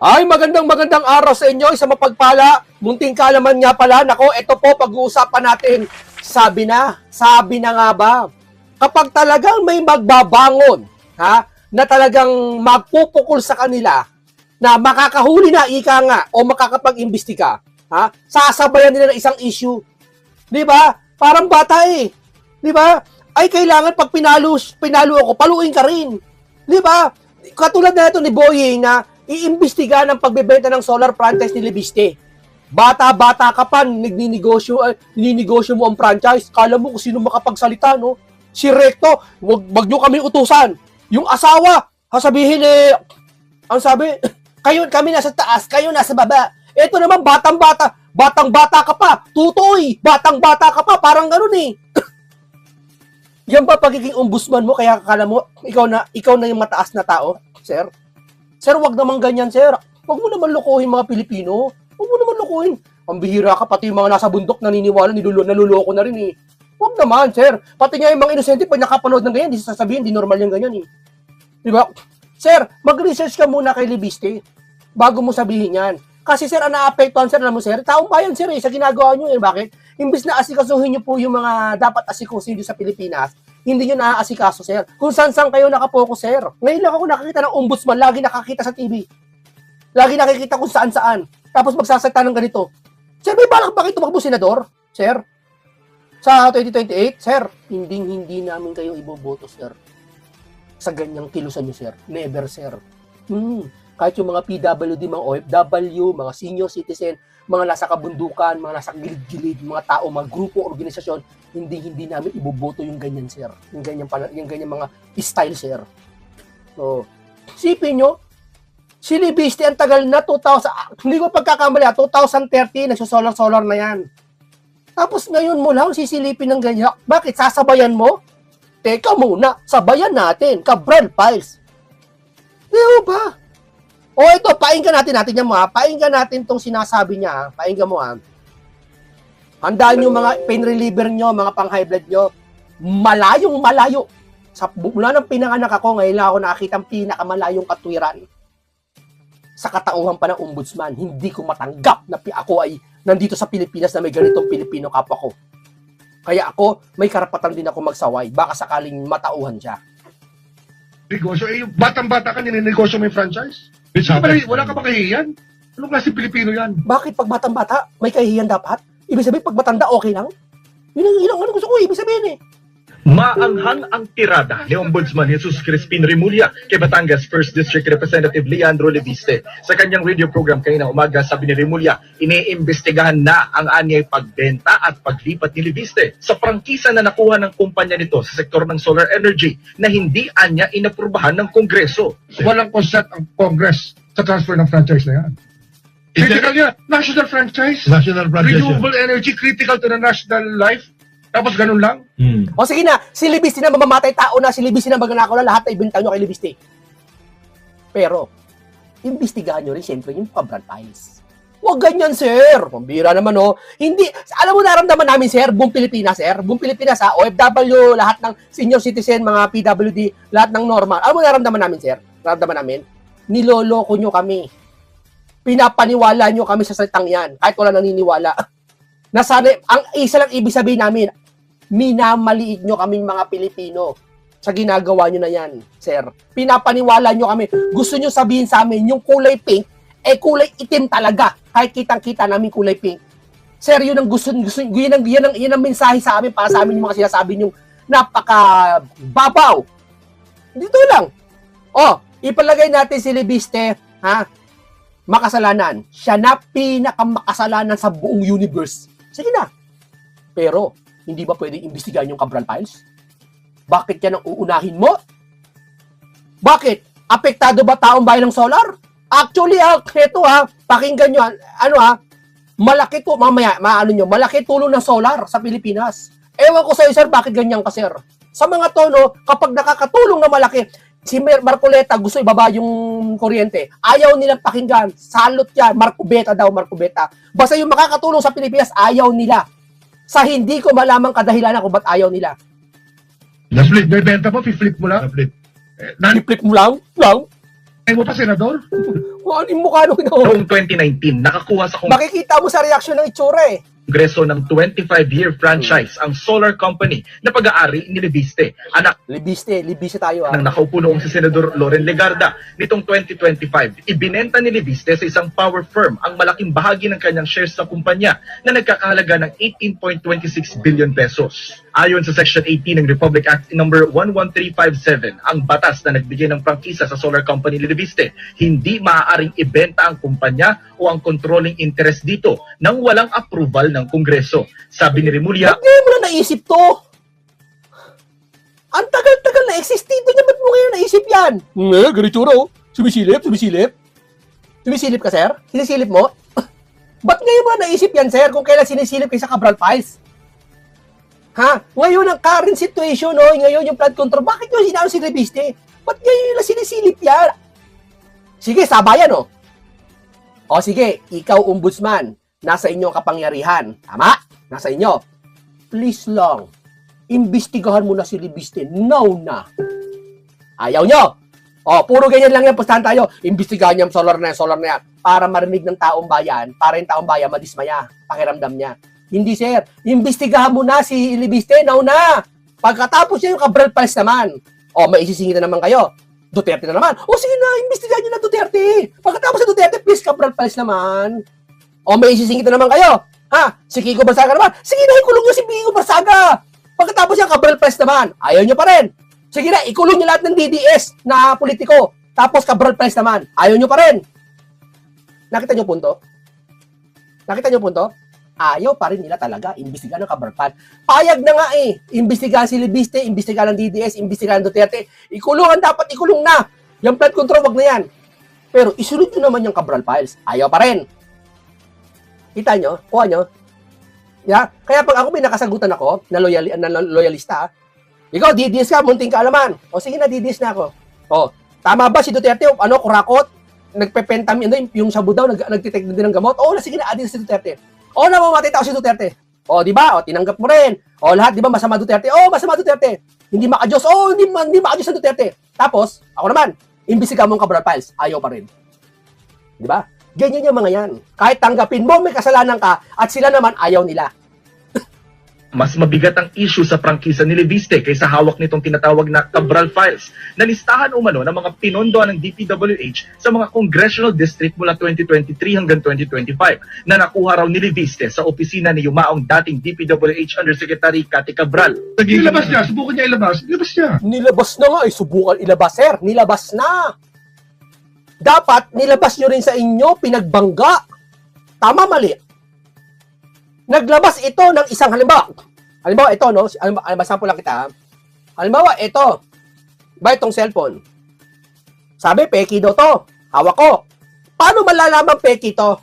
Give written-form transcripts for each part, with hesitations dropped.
Ay, magandang araw sa inyo. Isa mapagpala. Munting kalaman nga pala. Nako, ito po pag-uusapan natin. Sabi na nga ba? Kapag talagang may magbabangon, na talagang magpupukol sa kanila, na makakahuli na ika nga o makakapag-imbestiga, sasabayan nila ng isang issue. 'Di ba? Parang bata eh. 'Di ba? Ay kailangan pag pinalo ako, paluin ka rin. 'Di ba? Katulad na ito ni Boying na iimbestiga ng pagbebenta ng solar franchise ni Libiste. Bata-bata ka pa, nininegosyo mo ang franchise. Kala mo kung sino makapagsalita, no? Si Recto, wag nyo kami utusan. Yung asawa, sasabihin ang sabi, kami nasa taas, kayo nasa baba. Ito naman, batang-bata ka pa. Tutoy, batang-bata ka pa, parang gano'n eh. Yan ba pagiging ombudsman mo, kaya akala mo, ikaw na yung mataas na tao, sir? Sir, wag naman ganyan, sir. Wag mo naman lokohin mga Pilipino. Wag mo naman lokohin. Ang bihira ka, pati yung mga nasa bundok naniniwala, naluloko na rin eh. Wag naman, sir. Pati nga yung mga inosente, pag nakapanood ng ganyan, di sasabihin, di normal yung ganyan eh. Diba? Sir, mag-research ka muna kay Libiste bago mo sabihin yan. Kasi sir, ang naapektuhan, sir, alam mo, sir, taong bayan, sir, sa ginagawa nyo eh. Bakit? Imbis na asikasuhin nyo po yung mga dapat asikusin sa Pilipinas, hindi nyo naaasikaso, sir. Kung saan kayo nakapokus, sir. Ngayon lang ako nakakita ng ombudsman, lagi nakakita sa TV. Lagi nakikita kung saan-saan. Tapos magsasalita ng ganito. Sir, may balak ba kayo tumakbo senador? Sir? Sa 2028? Sir, hindi namin kayo iboboto, sir. Sa ganyang kilusan nyo, sir. Never, sir. Kahit yung mga PWD, mga OFW, mga senior citizen, mga nasa kabundukan, mga nasa gilid-gilid, mga tao, mga grupo, organisasyon, hindi namin iboboto yung ganyan, sir. Yung ganyan mga style, sir. So, sipin nyo, si Libiste ang tagal na, hindi ko pagkakamali, 2030, nagsusolar-solar na yan. Tapos ngayon mo lang sisilipin ng ganyan. Bakit? Sasabayan mo? Teka muna, sabayan natin. Cabral Files. Di ba? O ito, painggan natin yan mo ha. Painggan natin tong sinasabi niya ha. Painggan mo ha. Handaan yung mga pain reliever nyo, mga pang-high blood nyo. Malayo. Mula ng pinanganak ako, ngayon lang ako nakakita ang pinakamalayong katwiran. Sa katauhan pa ng ombudsman, hindi ko matanggap na ako ay nandito sa Pilipinas na may ganitong Pilipino kapwa ko. Kaya ako, may karapatan din ako magsaway. Baka sakaling matauhan siya. Negosyo? Batang-bata ka, nininegosyo mo yung franchise? Wala ka ba kahihiyan? Anong klase Pilipino yan? Bakit pag batang-bata, may kahihiyan dapat? Ibig sabihin, pag matanda, okay lang? Yun ang gusto ko, ibig sabihin eh. Maanghang ang tirada ni Ombudsman Jesus Crispin Remulla kay Batangas 1st District Representative Leandro Libiste. Sa kanyang radio program kaninang umaga, sabi ni Remulla, iniimbestigahan na ang anyay pagbenta at paglipat ni Libiste sa prangkisa na nakuha ng kumpanya nito sa sektor ng solar energy na hindi anya inaprubahan ng Kongreso. Walang consent ang Congress sa transfer ng franchise na yan. Critical yan. National franchise. Renewable energy, critical to the national life. Tapos ganun lang? O sige na, si Libiste na mamamatay tao na, si Libiste na magnanakaw na, lahat na ibintaw nyo kay Libiste. Pero, imbestigahan nyo rin siyempre yung Cabral Files. Huwag ganyan, sir. Pambira naman, oh. Hindi, alam mo naramdaman namin, sir, buong Pilipinas, sir. Buong Pilipinas, ha, OFW, lahat ng senior citizen, mga PWD, lahat ng normal. Alam mo naramdaman namin, sir? Naramdaman namin? Niloloko nyo kami. Pinapaniwala nyo kami sa salitang yan, kahit wala naniniwala. Nasana, ang isa lang ibig sabihin namin, minamaliit nyo kaming mga Pilipino sa ginagawa nyo na yan, sir. Pinapaniwala nyo kami. Gusto nyo sabihin sa amin, yung kulay pink, kulay itim talaga. Kahit kitang-kita namin kulay pink. Sir, yun ang yan ang mensahe sa amin para sa amin yung mga sinasabi nyo napaka-babaw. Dito lang. Ipalagay natin si Libiste, makasalanan. Siya na pinakamakasalanan sa buong universe. Sige na. Pero, hindi ba pwedeng imbestigahan yung Cabral Files? Bakit yan ang uunahin mo? Bakit? Apektado ba taong bayan ng solar? Actually, pakinggan nyo, malaki to, malaki tulong ng solar sa Pilipinas. Ewan ko sa'yo, sir, bakit ganyan ka, sir? Sa mga tono, kapag nakakatulong na malaki, si Marcoleta gusto ibaba yung kuryente. Ayaw nilang pakinggan. Salot yan. Marcobeta. Basta yung makakatulong sa Pilipinas, ayaw nila. Sa hindi ko malamang kadahilanan kung ba't ayaw nila. Na-flip. May benta mo, flip mo lang? I-flip mo lang. Ay mo pa, Senador? Kung ano yung mukha nung Noong 2019, nakakuha sa makikita mo sa reaksyon ng itsura eh. Kongreso ng 25-year franchise ang solar company na pag-aari ni Leviste, anak Libiste tayo ng nakaupo noong si Senador Loren Legarda. Nitong 2025, ibinenta ni Leviste sa isang power firm ang malaking bahagi ng kanyang shares sa kumpanya na nagkakahalaga ng 18.26 billion pesos. Ayon sa Section 18 ng Republic Act No. 11357, ang batas na nagbigay ng prangkisa sa solar company ni Leviste, hindi maaaring ibenta ang kumpanya o ang controlling interest dito nang walang approval ng Kongreso. Sabi ni Remulla, Ba't ngayon mo na naisip to? Ang tagal-tagal na existito niya, ba't mo ngayon naisip yan? Ganito raw. Sumisilip. Sumisilip ka, sir? Sinisilip mo? Ba't ngayon mo na naisip yan, sir, kung kailan sinisilip kayo sa Cabral Files? Ha? Ngayon ang current situation, no? Ngayon yung flood control, bakit nyo sinalo si Leviste? Ba't ngayon na sinisilip yan? Sige, sabayan, no? O sige, ikaw, ombudsman, nasa inyo ang kapangyarihan. Tama? Nasa inyo. Please lang, imbestigahan mo na si Leviste now na. Ayaw nyo. O, puro ganyan lang yan. Pustahan tayo. Imbestigahan niya ang solar na yan. Para marinig ng taong bayan, para yung taong bayan madismaya. Pakiramdam niya. Hindi, sir. Imbestigahan mo na si Leviste now na. Pagkatapos niya yung Cabral Files naman. O, may isisingit na naman kayo. Duterte na naman. O, sige na. Imbestigahan niyo na Duterte. Pagkatapos sa Duterte, please, Cabral Files naman. O may isisingit na naman kayo. Ha? Si Kiko Barsaga naman. Sige na, ikulong nyo si Kiko Barsaga. Pagkatapos yung Cabral Files naman, ayaw nyo pa rin. Sige na, ikulong nyo lahat ng DDS na politiko. Tapos Cabral Files naman, ayaw nyo pa rin. Nakita nyo punto? Ayaw pa rin nila talaga imbestigahan ng Cabral Files. Payag na nga eh. Imbestigahan si Leviste, imbestigahan ng DDS, imbestigahan ng Duterte. Ikulong ang dapat ikulong na. Yung flood control, wag na yan. Pero isunod nyo naman yung Cabral Files. Ayaw pa rin. Kita nyo? Kuha nyo? Yeah? Kaya pag ako may nakasagutan ako, na loyalista, ikaw, DDS ka, munting kaalaman. O sige na, DDS na ako. O, tama ba si Duterte? Ano, kurakot? Nagpepentam, yung sabu daw, nagtitek din ng gamot? O, sige na, adil si Duterte. O, namamatay tao si Duterte. O, di ba? O, tinanggap mo rin. O, lahat, di ba, masama Duterte? O, masama Duterte. Hindi makajos. O, hindi makajos ang Duterte. Tapos, ako naman, imbisiga mong Cabral Files, ayaw pa rin. Di ba? Ganyan yung mga yan. Kahit tanggapin mo, may kasalanan ka, at sila naman ayaw nila. mas mabigat ang issue sa prangkisa ni Leviste kaysa hawak nitong tinatawag na Cabral Files na listahan umano ng mga pinondohan ng DPWH sa mga congressional district mula 2023 hanggang 2025 na nakuha raw ni Leviste sa opisina ni yumaong dating DPWH Undersecretary Cathy Cabral. Nilabas niya, subukan niya ilabas. Nilabas niya. Nilabas na nga, subukan ilabas, sir. Nilabas na. Dapat, nilabas nyo rin sa inyo, pinagbangga. Tama, mali. Naglabas ito ng isang halimbawa ito, no? Sample lang kita, ha? Halimbawa, ito. Ba itong cellphone? Sabi, peki daw to. Hawak ko. Paano malalaman peki to?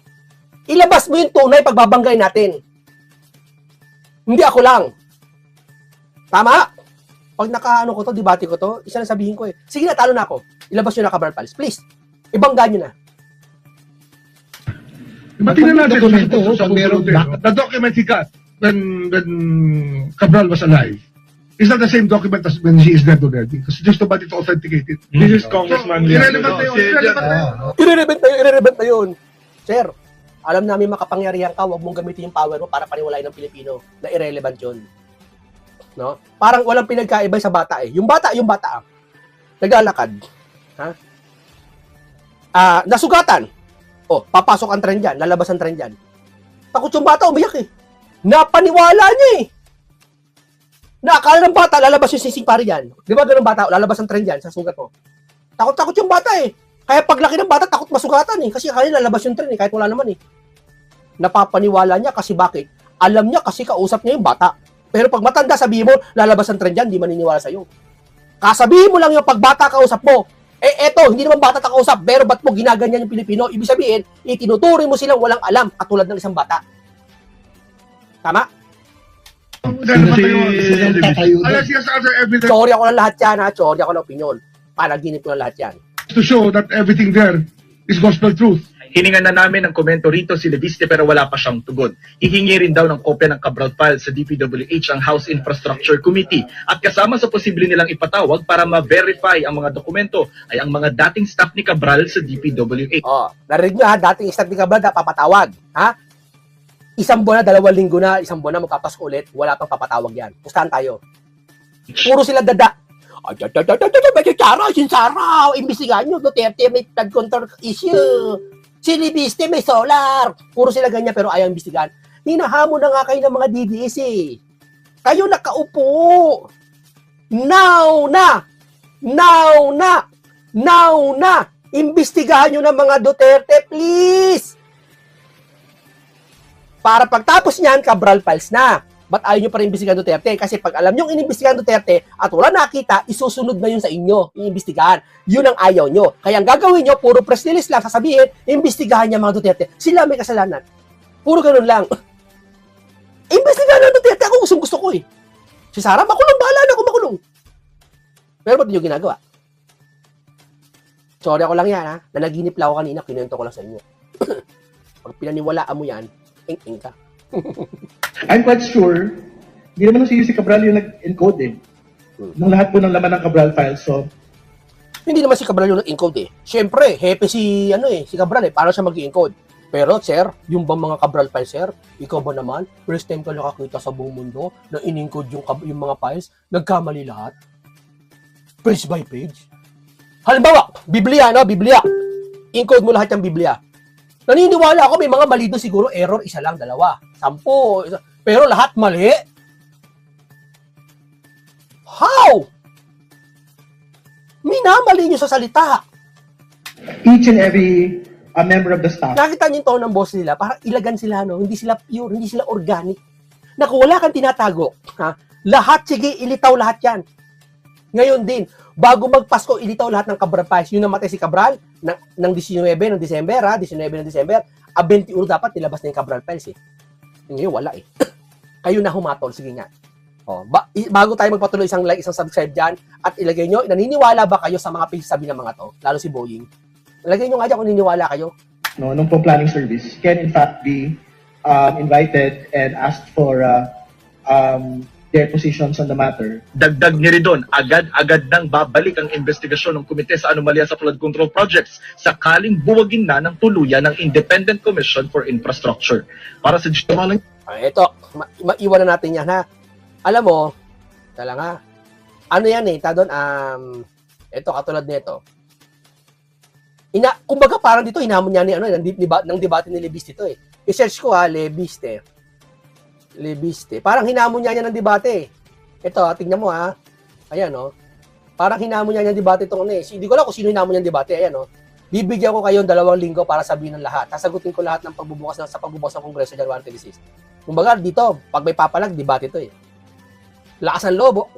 Ilabas mo yung tunay pagbabanggay natin. Hindi ako lang. Tama? Pag nakaano ko to, debate ko to, isa na sabihin ko eh. Sige na, talo na ako. Ilabas nyo na Cabral Files. Please. Ibangga nyo na. Tingnan natin the document he got when Cabral was alive. It's not the same document as when he is dead already. Because just about it authenticated. This is Congressman Irrelevant na yun. Irrelevant na yun. Sir, alam namin makapangyarihan ka, huwag mong gamitin yung power mo para paniwalain ng Pilipino na irrelevant yun. No? Parang walang pinagkaiba sa bata eh. Yung bata. Naglalakad. Ha? Nasugatan. Oh, papasok ang trend dyan, lalabas ang trend dyan. Takot yung bata, umiyak eh. Napaniwala niya eh. Nakakala ng bata, lalabas yung sisig pare dyan. Di ba ganun bata, lalabas ang trend dyan sa sugat mo. Takot yung bata eh. Kaya paglaki ng bata, takot masugatan eh. Kasi akala lalabas yung trend eh, kahit wala naman eh. Napapaniwala niya kasi bakit? Alam niya kasi kausap niya yung bata. Pero pag matanda, sabihin mo, lalabas ang trend dyan, di maniniwala sa'yo. Kasabihin mo lang yung pag bata kausap mo. Eh eto, hindi naman bata kausap, pero ba't mo ginaganyan yung Pilipino? Ibig sabihin, itinuturing mo silang walang alam, katulad ng isang bata. Tama? Sorry ako ng lahat yan, ha? Sorry ako ng opinion. Panaginip ko ng lahat yan. To show that everything there is gospel truth. Hiningan na namin ng komento rito si Leviste pero wala pa siyang tugon. Hihingi rin daw ng kopya ng Cabral file sa DPWH ang House Infrastructure Committee at kasama sa posible nilang ipatawag para ma-verify ang mga dokumento ay ang mga dating staff ni Cabral sa DPWH. Oh, narinig nyo ha, dating isang tingabal na papatawag. Ha? Isang buwan na, 2 linggo na, isang buwan na magpapasko ulit, wala pang papatawag yan. Pustahan tayo. Puro sila dada. Sinsara, imbisigan nyo, Duterte may flood control issue. Si Libiste may solar. Puro sila ganyan pero ayaw imbisigan. Hinahamon na nga kayo ng mga DDS eh. Kayo nakaupo. Now na. Imbestigahan nyo ng mga Duterte, please. Para pagtapos niyan, Cabral files na. Ba't ayaw nyo pa rin imbestigahan Duterte? Kasi pag alam nyo inimbestigahan Duterte at wala nakita, isusunod na yun sa inyo, iimbestigahan. Yun ang ayaw nyo. Kaya ang gagawin nyo, puro press release lang, sasabihin, imbestigahan niya mga Duterte. Sila may kasalanan. Puro ganun lang. Imbestigahan ng Duterte, ako gusto ko eh. Si Sara, makulong, bahala na kung makulong. Pero ba't nyo ginagawa? Sorry ako lang yan ha, nanaginip lang ako kanina, kinento ko lang sa inyo. Pag pinaniwalaan mo yan, ing ka. I'm quite sure, hindi naman si Cabral yung nag-encode eh. Ng lahat po ng laman ng Cabral file. So, Hindi naman si Cabral yung nag-encode eh. Siyempre, hepe si Cabral eh, paano siya mag-encode? Pero sir, yung bang mga Cabral files sir, ikaw ba naman, first time ka nakakita sa buong mundo na in-encode yung mga files, nagkamali lahat? Page by page? Halimbawa, Biblia. Encode mo lahat yung Biblia. Naniniwala ako may mga mali doon siguro, error, 1 lang, 2, 10, pero lahat mali. How? Minamali nyo sa salita. each and every member of the staff. Nakita niyo yung tone ng boss nila, para ilagan sila, no? Hindi sila pure, hindi sila organic. Naku, wala kang tinatago. Ha? Lahat, sige, ilitaw lahat yan. Ngayon din, bago magpasko, ilitaw lahat ng Cabral files. Yung namatay si Cabral, ng 19 ng December, ha? 19 ng December, 21 dapat nilabas na yung Cabral files, eh. Ngayon, wala, eh. Kayo na humatol, sige nga. Oh, bago tayo magpatuloy, isang like, isang subscribe dyan, at ilagay nyo, naniniwala ba kayo sa mga pinagsasabi ng mga to? Lalo si Boying. Ilagay nyo nga dyan kung naniniwala kayo. No, nung pong planning service can in fact be invited and asked for their positions on the matter. Dagdag ni Ridon, agad-agad nang babalik ang investigasyon ng Komite sa Anomalya sa Flood Control Projects sakaling buwagin na ng tuluyan ng Independent Commission for Infrastructure. Para sa Malang. Ito, maiwan na natin yan, ha? Alam mo, talaga, ano yan eh, doon, ito, katulad nito. Kumbaga parang dito, hinamon niya ni, ng debate ni Lebiste ito eh. I-search ko ha, Lebiste. Parang hinamon niya ng debate eh. Ito, tingnan mo ha. Ayan o. Parang hinamon niya ng debate itong eh. Hindi ko alam kung sino hinamon niya ng debate. Ayan o. Bibigyan ko kayo 2 linggo para sabihin ng lahat. Sasagutin ko lahat ng pagbubukas ng Kongreso January 26. Kumbaga dito, pag may papalag, debate ito eh. Lakas ng lobo.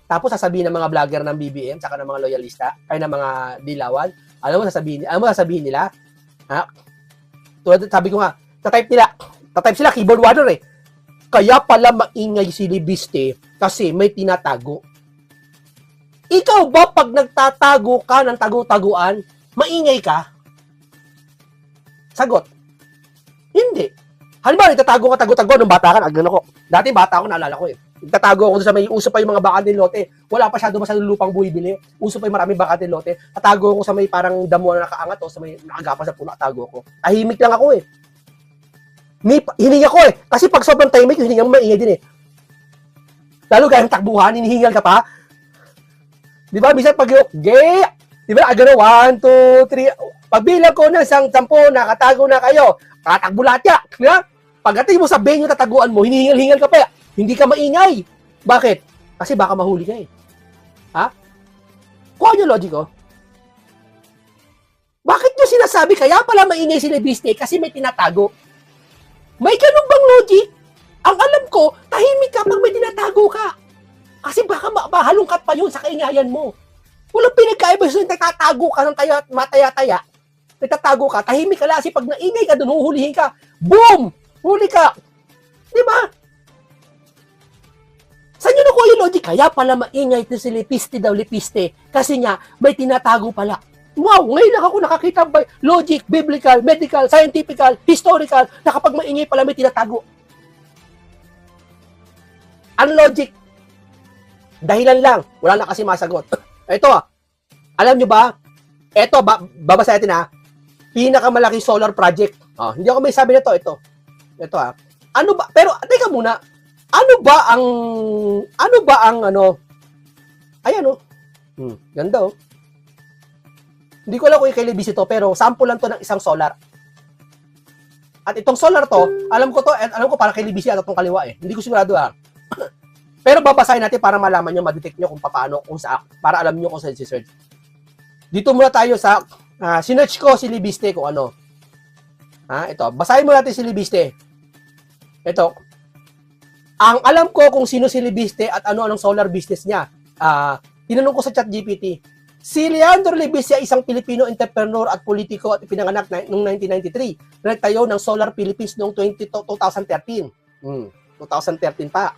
Tapos sasabihin ng mga vlogger ng BBM, saka ng mga loyalista, ay ng mga dilawan, alam mo sasabihin nila? Ha? Tulad, sabi ko nga, tatype sila, keyboard warrior eh. Kaya pala maingay si Libiste kasi may tinatago. Ikaw ba pag nagtatago ka ng tago-taguan, maingay ka? Sagot. Hindi. Halimbawa, nagtatago ka tago-tago nung bata ka, nagano ko. Dati bata ako, naalala ko eh. Nagtatago ako sa may uso pa yung mga bakanteng lote. Wala pa masyadong lupang buwibili. Uso pa yung maraming bakanteng lote. Tatago ako sa may parang damo na nakaangat o sa may nakagapas sa puno, tago ako. Tahimik lang ako eh. Hininga ko eh. Kasi pag sobrang tahimik, yung hininga mo maingay din eh. Lalo gaya ng takbuhan, hinihingal ka pa. Di ba? Minsan pag yung, di ba? Agano, 1, 2, 3. Pagbilang ko na 10, nakatago na kayo. Tatakbo lahat ya. Di ba? Pagdating mo sa venue, tataguan mo, hinihingal-hingal ka pa. Hindi ka maingay. Bakit? Kasi baka mahuli ka eh. Ha? Kuha nyo logic ko. Bakit nyo sinasabi kaya pala maingay si Lebiste kasi may tinatago? May ganun bang logic? Ang alam ko, tahimik ka pag may tinatago ka. Kasi baka mahalungkat pa yun sa kaingayan mo. Walang pinagkaiba sa nagtatago ka ng mataya-taya. Nagtatago ka, tahimik ka lang kasi pag naingay ka doon, huhulihin ka. Boom! Huli ka. Di ba? Saan nyo nakuha yung logic? Kaya pala maingay ito si Lebiste. Kasi nga, may tinatago pala. Wow, ngayon lang ako nakakita by logic, biblical, medical, scientifical, historical, na kapag maingay pala may tinatago. Unlogic. Dahilan lang, wala na kasi masagot. Ito, alam nyo ba, ito, babasa natin ha, pinakamalaking solar project. Hindi ako may sabi nito, ito. Ito ha. Ano ba, pero, teka muna, ano ba ang, ayan ganda oh. Hindi ko alam kung i-kilibis ito, pero sample lang to ng isang solar. At itong solar to, alam ko para kilibis yan itong kaliwa eh. Hindi ko sigurado ha. Pero babasahin natin para malaman nyo, ma-detect nyo kung paano, para alam nyo kung saan si-search. Dito muna tayo sa, sinearch ko si Libiste kung ano. Ito, basahin mo natin si Libiste. Ito, ang alam ko kung sino si Libiste at anong solar business niya. Tinanong ko sa ChatGPT. Si Leandro Libiste ay isang Pilipino entrepreneur at politiko at ipinanganak noong 1993. Nagtayo ng Solar Philippines noong 2013. 2013 pa.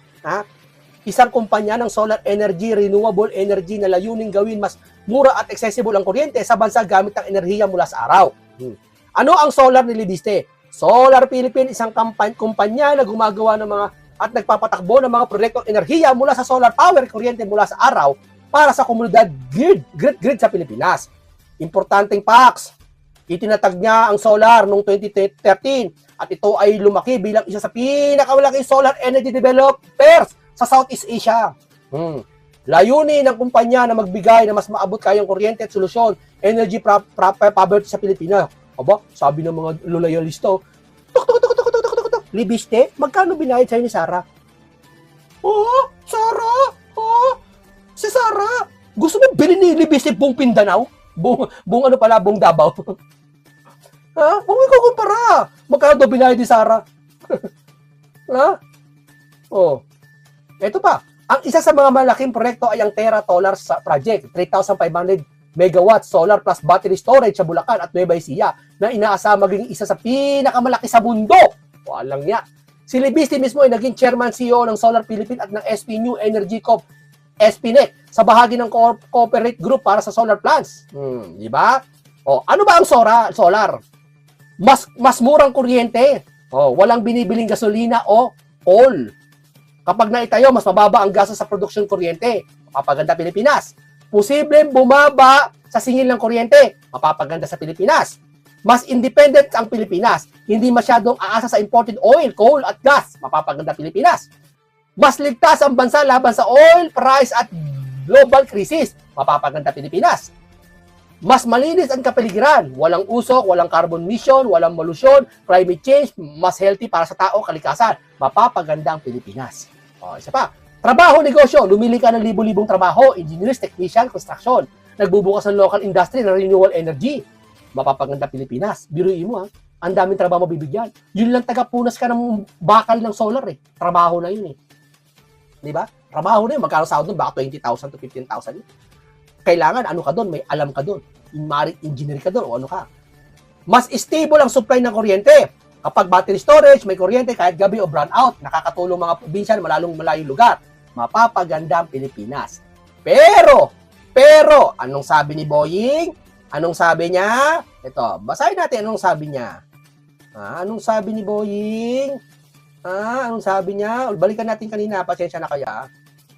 Isang kumpanya ng solar energy, renewable energy na layuning gawin mas mura at accessible ang kuryente sa bansa gamit ang enerhiya mula sa araw. Ano ang solar ni Libiste? Solar Philippines, isang kumpanya na gumagawa ng mga at nagpapatakbo ng mga proyektong enerhiya mula sa solar power, kuryente mula sa araw para sa komunidad grid sa Pilipinas. Importanteng facts, itinatag niya ang solar noong 2013 at ito ay lumaki bilang isa sa pinakamalaking solar energy developers sa Southeast Asia. Layunin ng kumpanya na magbigay na mas maabot kayang kuryente at solusyon, energy poverty sa Pilipinas. Aba, sabi ng mga loyalista, Libiste, magkano binayad sa'yo ni Sarah? Sarah? Si Sarah? Gusto mo bilhin ni Libiste buong Pindanao? Buong Davao? Huwag mo ikukumpara. Magkano daw binayad ni Sarah? Ito pa. Ang isa sa mga malaking proyekto ay ang Terra Solar Project, 3,500 megawatts solar plus battery storage sa Bulacan at Nueva Ecija na inaasa maging isa sa pinakamalaki sa mundo. Walang niya. Si Libiste mismo ay naging chairman CEO ng Solar Philippines at ng SP New Energy Corp, SPNet, sa bahagi ng corporate group para sa solar plants. Di ba? Ano ba ang solar? Mas murang kuryente. Walang binibiling gasolina o coal. Kapag naitayo, mas mababa ang gastos sa produksyon kuryente. Mapapaganda Pilipinas. Posibleng bumaba sa singil ng kuryente. Mapapaganda sa Pilipinas. Mas independent ang Pilipinas. Hindi masyadong aasa sa imported oil, coal at gas. Mapapaganda Pilipinas. Mas ligtas ang bansa laban sa oil price at global crisis. Mapapaganda Pilipinas. Mas malinis ang kapaligiran. Walang usok, walang carbon emission, walang pollution, climate change, mas healthy para sa tao, kalikasan. Mapapaganda ang Pilipinas. Isa pa. Trabaho, negosyo. Lumili ka ng libo-libong trabaho. Engineers, technician, construction. Nagbubukas ng local industry ng renewable energy. Mapapaganda Pilipinas. Biruin mo ang daming trabaho mabibigyan. Yun lang tagapunas ka ng bakal ng solar eh. Trabaho na yun eh. Di ba? Trabaho na yun. Magkano sahod doon? Baka 20,000 to 15,000 yun. Kailangan, ano ka doon? May alam ka doon. Engineer ka doon o ano ka. Mas stable ang supply ng kuryente. Kapag battery storage, may kuryente kahit gabi o brownout, nakakatulong mga probinsya na malayong lugar. Mapapaganda ang Pilipinas. Pero, anong sabi ni Boying? Anong sabi niya? Ito, basahin natin anong sabi niya. Anong sabi ni Boying? Anong sabi niya? Balikan natin kanina, pasensya na kaya.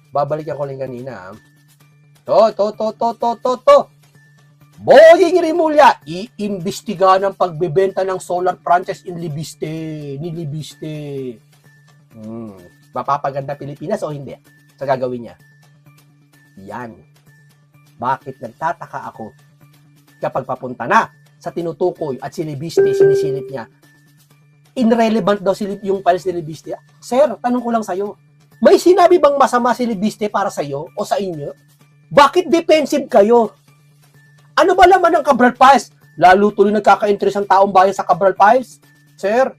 Babalikan ko lang kanina. To. Boying Rimulya, iimbestiga ng pagbebenta ng solar franchise ni Libiste. Mapapaganda Pilipinas o hindi? Sa gagawin niya. Yan. Bakit nagtataka ako kapag papunta na sa tinutukoy at si Libiste, sinisilip niya, irrelevant daw yung files ni Libiste. Sir, tanong ko lang sa'yo, may sinabi bang masama si Libiste para sa'yo o sa inyo? Bakit defensive kayo? Ano ba laman ng Cabral Files? Lalo tuloy nagkaka-interest ang taong bayan sa Cabral Files? Sir,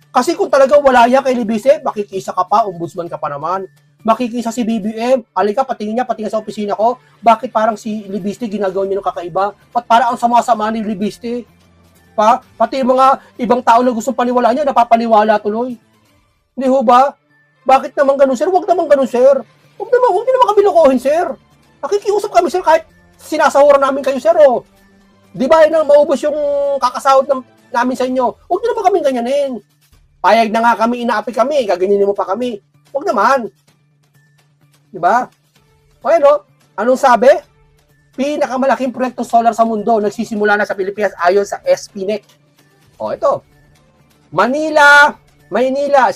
kasi kung talagang wala yan kay Libiste, makikisa ka pa, ombudsman ka pa naman. Makikisa si BBM, halika, patingin sa opisina ko, bakit parang si Libiste ginagawa niya ng kakaiba? Parang ang sama-sama ni Libiste? Pati yung mga ibang tao na gustong paniwala niya, napapaniwala tuloy. Hindi ho ba? Bakit naman ganun, sir? Huwag naman ganun, sir. Huwag naman kami lokohin, sir. Nakikiusap kami, sir, kahit sinasahuran namin kayo, sir, oh. Di ba yun ang maubos yung kakasahod namin sa inyo? Huwag nyo naman kaming ganyanin. Payag na nga kami, inaapi kami, gaganyanin mo pa kami. Huwag naman. Di ba? O ano? Anong sabi? Pinakamalaking proyekto solar sa mundo nagsisimula na sa Pilipinas ayon sa SPNEC. O ito. Maynila,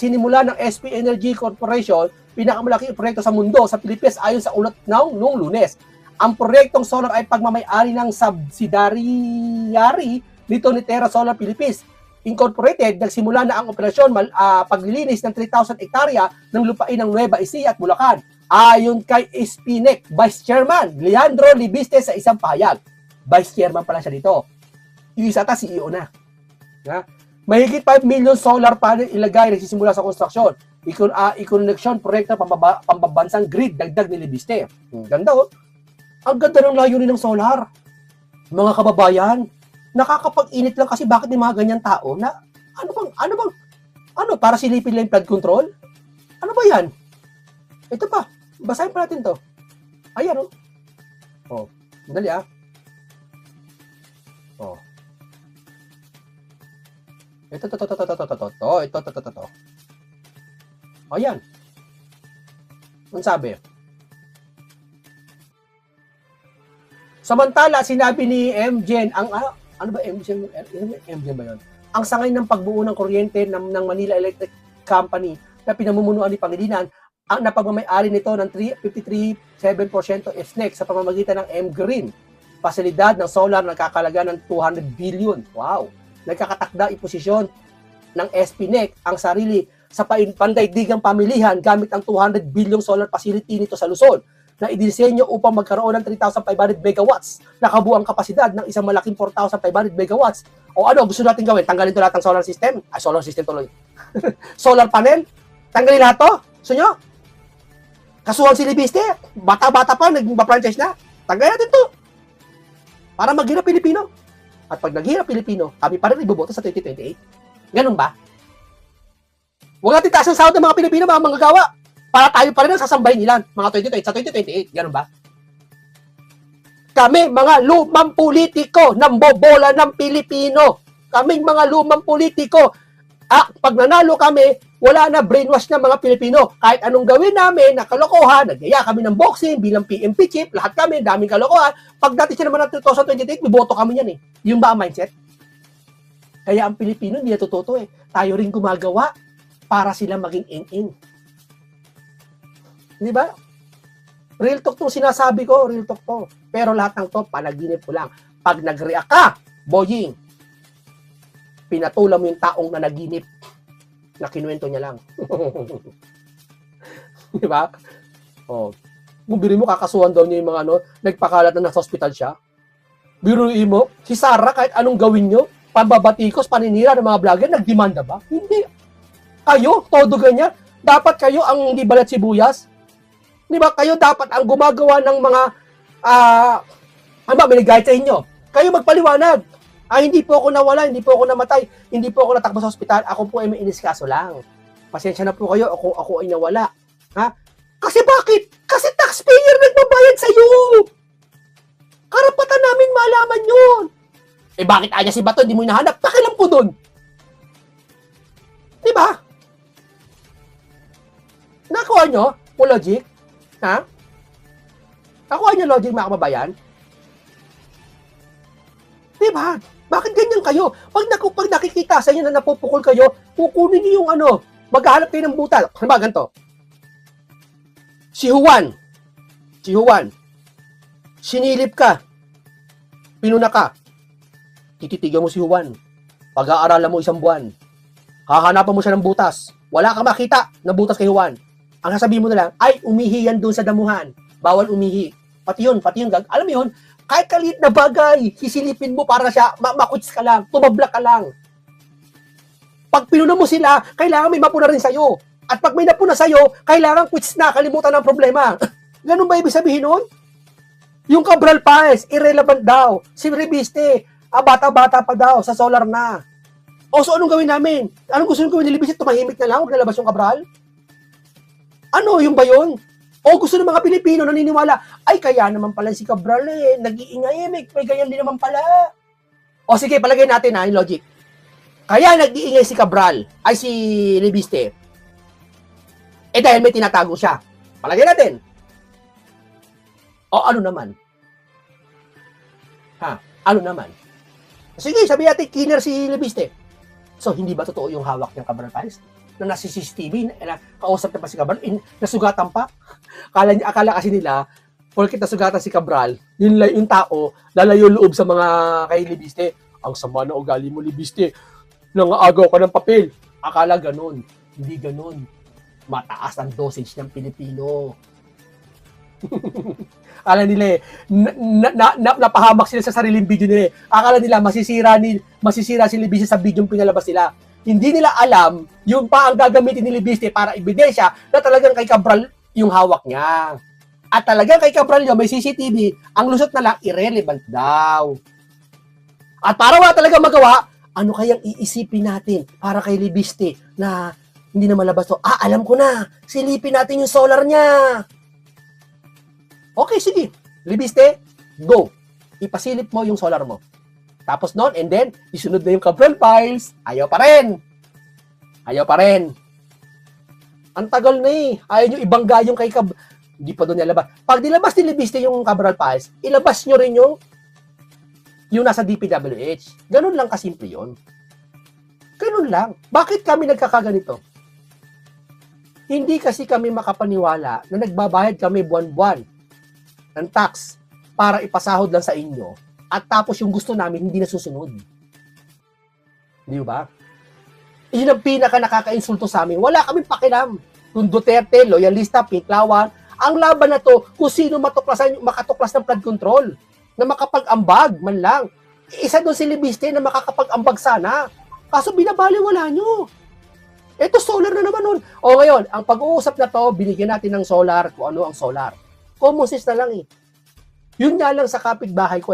sinimula ng SP Energy Corporation, pinakamalaking proyekto sa mundo sa Pilipinas ayon sa ulat noong Lunes. Ang proyektong solar ay pagmamay-ari ng subsidiary nito ni Terra Solar Philippines Incorporated. Nagsimula na ang operasyon paglilinis ng 3,000 hektarya ng lupain ng Nueva Ecija at Bulacan. Ayon kay SPNEC Vice Chairman Leandro Libiste sa isang pahayag. Vice Chairman pala siya dito. Yung isa CEO na. Ha? Mahigit 5 million solar panel ilagay nagsisimula sa konstruksyon. I-connection proyekto pambabansang grid, dagdag ni Libiste. Ganda oh. Ang ganda ng layunin ng solar. Mga kababayan, nakakapag-init lang kasi bakit may mga ganyan tao na para silipin lang yung flood control? Ano ba yan? Ito pa, basahin pa natin to. Ayan oh. Oh, dali ah. Oh. Ito. Ayan. Ang sabi? Samantala, sinabi ni MGen, ano ba MGen? MGen ba yun? Ang sangay ng pagbuo ng kuryente ng Manila Electric Company na pinamumunuan ni Pangilinan, ang napagmamay-ari nito ng 53.7% SNEC sa pamamagitan ng M-Green, pasilidad ng solar na kakalaga ng 200 billion. Wow! Nagkakatakda iposisyon ng SPNEC ang sarili sa pandaigdigang pamilihan gamit ang 200 billion solar facility nito sa Luzon na idisenyo upang magkaroon ng 3,500 megawatts na kabuang kapasidad ng isang malaking 4,500 megawatts. O ano, gusto natin gawin? Tanggalin ito lahat ng solar system? Solar system tuloy. Solar panel? Tanggalin lahat to? Gusto nyo? Kasuhan si Libiste? Bata-bata pa, nagpa-franchise na? Tanggalin natin to. Para maghirap Pilipino. At pag naghirap Pilipino, kami pa rin iboboto sa 2028. Ganun ba? Huwag natin taas ang sahod ng mga Pilipino, mga manggagawa. Para tayo pa rin ang sasambahin nila, mga 2028 sa 2028. Ganun ba? Kami, mga lumang politiko, ng bobola ng Pilipino. Kaming mga lumang politiko. Pag nanalo kami, wala na brainwash ng mga Pilipino. Kahit anong gawin namin na kalokohan, nagyaya kami ng boxing bilang PMP chief, lahat kami, daming kalokohan. Pag dati siya naman ng 2028, may boto kami yan eh. Yung ba ang mindset? Kaya ang Pilipino hindi natututo eh. Tayo rin gumagawa para sila maging in-in. Di ba? Real talk tong sinasabi ko, real talk to. Pero lahat ng to, panaginip ko lang. Pag nag-react ka, boying, pinatulan mo yung taong nanaginip na kinuwento niya lang. Di ba? Oh. Kung biruin mo, kakasuhan daw niya yung mga nagpakalat na nasa hospital siya. Biruin mo, si Sarah, kahit anong gawin nyo, pambabatikos, paninira ng mga vlogger, nagdemanda ba? Hindi. Kayo, todo ganyan. Dapat kayo ang hindi balat sibuyas. Di ba? Kayo dapat ang gumagawa ng mga binigay sa inyo. Kayo magpaliwanag. Hindi po ako nawala, hindi po ako namatay, hindi po ako natakbo sa ospital, ako po ay may iniskaso lang. Pasensya na po kayo, ako ay nawala. Ha? Kasi bakit? Kasi taxpayer nagbabayad sa iyo. Karapatan namin malaman yun. Bakit anya si Bato, hindi mo hinahanap? Pakialam po dun. Di ba? Nakuha nyo? O logic? Ha? Nakuha nyo logic, mga kababayan? Di ba? Bakit ganyan kayo? Pag nakikita sa inyo na napupukol kayo, kukunin niyo yung maghahanap kayo ng butal. Ano ba, ganito? Si Juan, sinilip ka, pinuna ka, tititigan mo si Juan, pag-aaralan mo isang buwan, hahanapan mo siya ng butas, wala ka makita na butas kay Juan. Ang sasabihin mo na lang, ay, umihi yan doon sa damuhan, bawal umihi. Pati yun, alam mo yun, kahit kalit na bagay, sisilipin mo para siya, makuts ka lang, tumablak ka lang. Pag pinuna mo sila, kailangan may mapuna rin sa'yo. At pag may napuna sa'yo, kailangan quits na, kalimutan ng problema. Ganun ba ibig sabihin nun? Yung Cabral Paez, irrelevant daw. Si Reviste, bata-bata pa daw, sa solar na. O so anong gawin namin? Anong gusto nyo gawin ni Reviste? Tumahimik na lang, huwag nalabas yung Cabral? Ano, yung ba yun? O gusto ng mga Pilipino naniniwala, ay kaya naman pala si Cabral nag-iingay, may ganyan din naman pala. O sige, palagay natin yung logic. Kaya nag-iingay si Cabral, ay si Libiste. Dahil may tinatago siya. Palagay natin. O ano naman? Ano naman? Sige, sabi natin, killer si Libiste. So, hindi ba totoo yung hawak niyang Cabral Files? Na nasa CCTV, na kausap na pa si Cabral, nasugatan pa. Akala kasi nila, porkit nasugatan si Cabral, yung tao, lalayo loob sa mga kay Libiste. Ang sama na ugali mo, Libiste. Nangaagaw ka ng papel. Akala ganun. Hindi ganun. Mataas ang dosage ng Pilipino. Akala nila napahamak sila sa sariling video nila. Akala nila masisira si Libiste sa video yung pinalabas nila. Hindi nila alam yung pa ang gagamitin ni Libiste para ebidensya na talagang kay Cabral yung hawak niya. At talagang kay Cabral yung may CCTV, ang lusot na lang irrelevant daw. At para wala talaga magawa, ano kayang iisipin natin para kay Libiste na hindi na malabas to? Alam ko na. Silipin natin yung solar niya. Okay, sige. Libiste, go. Ipasilip mo yung solar mo. Tapos noon, and then, isunod na yung Cabral Files. Ayaw pa rin. Ang tagal na eh. Ayaw nyo ibangga yung kay Cabral. Hindi pa doon nilabas. Pag nilabas ni Libiste yung Cabral Files, ilabas nyo rin yung nasa DPWH. Ganun lang kasimple yun. Ganun lang. Bakit kami nagkakaganito? Hindi kasi kami makapaniwala na nagbabayad kami buwan-buwan ng tax para ipasahod lang sa inyo at tapos yung gusto namin hindi nasusunod. Di ba? Yun ang pinaka nakaka-insulto sa amin. Wala kaming pakialam. Kung Duterte, loyalista, Pinklawan, ang laban na to kung sino makatuklas ng flood control na makapag-ambag man lang. Isa doon si Libiste na makakapag-ambag sana. Kaso binabaliwala nyo. Ito solar na naman nun. O ngayon, ang pag-uusap na to, binigyan natin ng solar kung ano ang solar. Common sense na lang eh. Yun nga lang sa kapitbahay ko,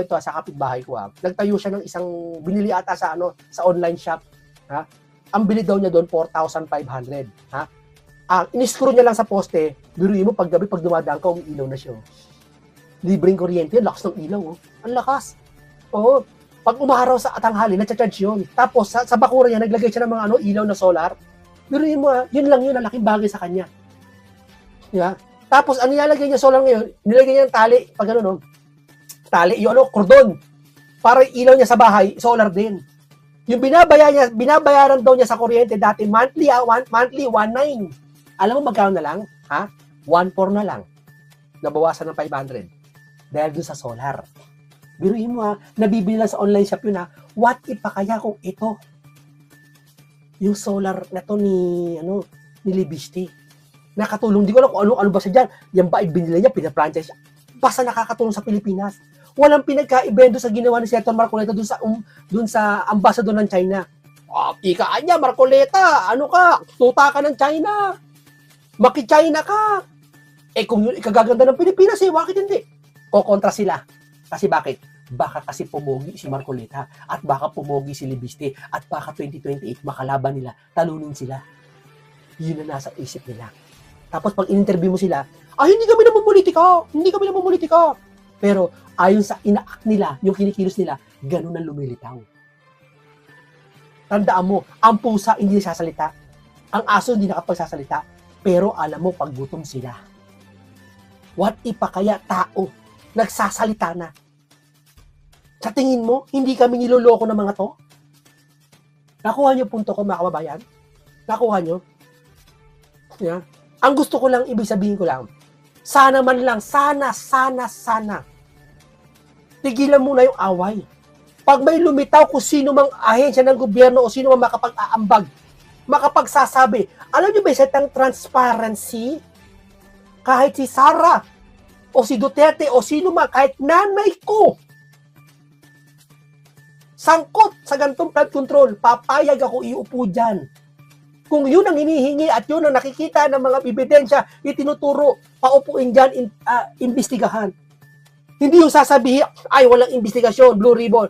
nagtayo siya ng isang, binili ata sa online shop. Ha? Ang bili daw niya doon, 4,500. Ha? In-screw niya lang sa poste, biruin mo, pag gabi, pag dumadaan ka, umiilaw na siya. Libreng kuryente, lakas ng ilaw. Oh. Ang lakas. Oo. Pag umaraw sa tanghali, na-charge yun. Tapos, sa bakura niya, naglagay siya ng mga ilaw na solar. Biruin mo, yun lang yun, ang laking bagay sa kanya. Yeah. Tapos, ang nilalagay niya solar ngayon, nilagay niya ng tali, pag tali, yung cordon. Para ilaw niya sa bahay, solar din. Yung binabayaran daw niya sa kuryente dati, monthly 1.9. Alam mo magkano na lang? 1.4 na lang. Nabawasan ng 500. Dahil dun sa solar. Biruin mo nabibili lang sa online shop yun What if pa kaya kung ito? Yung solar na to ni Libiste. Nakatulong, di ko alam kung ano ba siya dyan. Yan ba ibinila niya, pinapranchise siya. Basta nakakatulong sa Pilipinas. Walang pinagkaibendo sa ginawa ni Senator Marcoleta dun sa ambassador ng China. Ikaan niya, Marcoleta, tuta ka ng China. Maki-China ka. Kung yun ikagaganda ng Pilipinas bakit hindi? Kokontra sila. Kasi bakit? Baka kasi pumogi si Marcoleta at baka pumogi si Libiste at baka 2028 makalaban nila, talunin sila. Yun na nasa isip nila. Tapos pag in-interview mo sila, hindi kami naman politika. Pero ayon sa ina-act nila, yung kinikilos nila, ganun ang lumilitaw. Tandaan mo, ang pusa hindi sasalita, ang aso hindi nakapagsasalita, pero alam mo, pag gutom sila. What if pa kaya tao, nagsasalita na? Sa tingin mo, hindi kami niloloko ng mga to? Nakuha niyo punto ko, mga kababayan? Nakuha niyo? Yeah. Ang gusto ko lang, ibig sabihin ko lang, sana man lang, sana, tigilan muna yung away. Pag may lumitaw kung sino mang ahensya ng gobyerno o sino mang makapag-aambag, makapagsasabi, alam niyo ba sa itang transparency? Kahit si Sara, o si Duterte, o sino man, kahit nanay ko, sangkot sa gantong flood control, papayag ako iupo dyan. Kung yun ang hinihingi at yun ang nakikita ng mga ebidensya, itinuturo, paupuin dyan, imbestigahan. Hindi yung sasabihin, walang investigasyon, Blue Ribbon,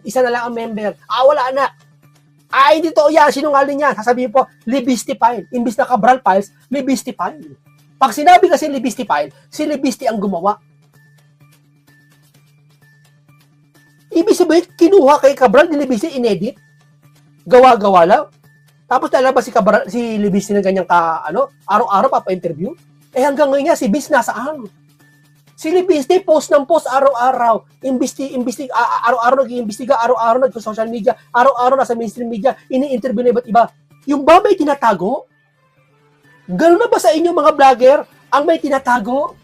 isa na lang ang member, wala na. Hindi totoo yan, sinungaling yan. Sasabihin po, Libiste file. Imbis na Cabral Files, Libiste file. Pag sinabi kasi Libiste file, si Libiste ang gumawa. Ibig sabihin, kinuha kay Cabral ni Libiste, inedit. Gawa-gawa lang. Tapos lalabas si Libiste ng ganyang araw-araw papa-interview. Eh hanggang ngayon nga, si Bis nasaan? Si Libiste, post ng post araw-araw. Araw-araw nag-iimbestiga, araw-araw nag-social media, araw-araw nasa mainstream media, ini-interview na iba't iba. Yung ba may tinatago? Ganun na ba sa inyo mga vlogger ang may tinatago?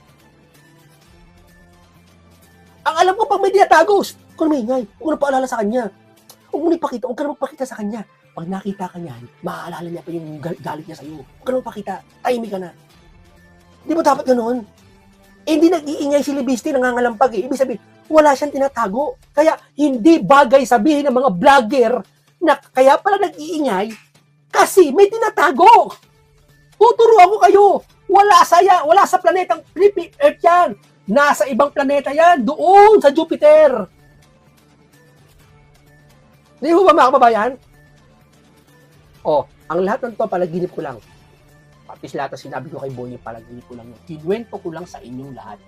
Ang alam ko pag may tinatago, kung maingay, huwag na paalala sa kanya. Huwag mo ipakita, huwag ka na magpakita sa kanya. Pag nakita ka niyan, maaalala niya pa yung galit niya sa'yo. Huwag ka na magpakita, tahimik ka na. Di ba dapat ganoon? Hindi nag-iingay si Libiste, nangangalampag eh. Ibig sabihin, wala siyang tinatago. Kaya hindi bagay sabihin ng mga vlogger na kaya pala nag-iingay kasi may tinatago. Tuturuan ko kayo. Wala sa planetang Earth yan. Nasa ibang planeta yan. Doon sa Jupiter. Di ba mga kababayan? Ang lahat ng to palaginip ko lang. Pati lahat na sinabi ko kay Bonnie, palaginip ko lang. Kinuwento ko lang sa inyong lahat.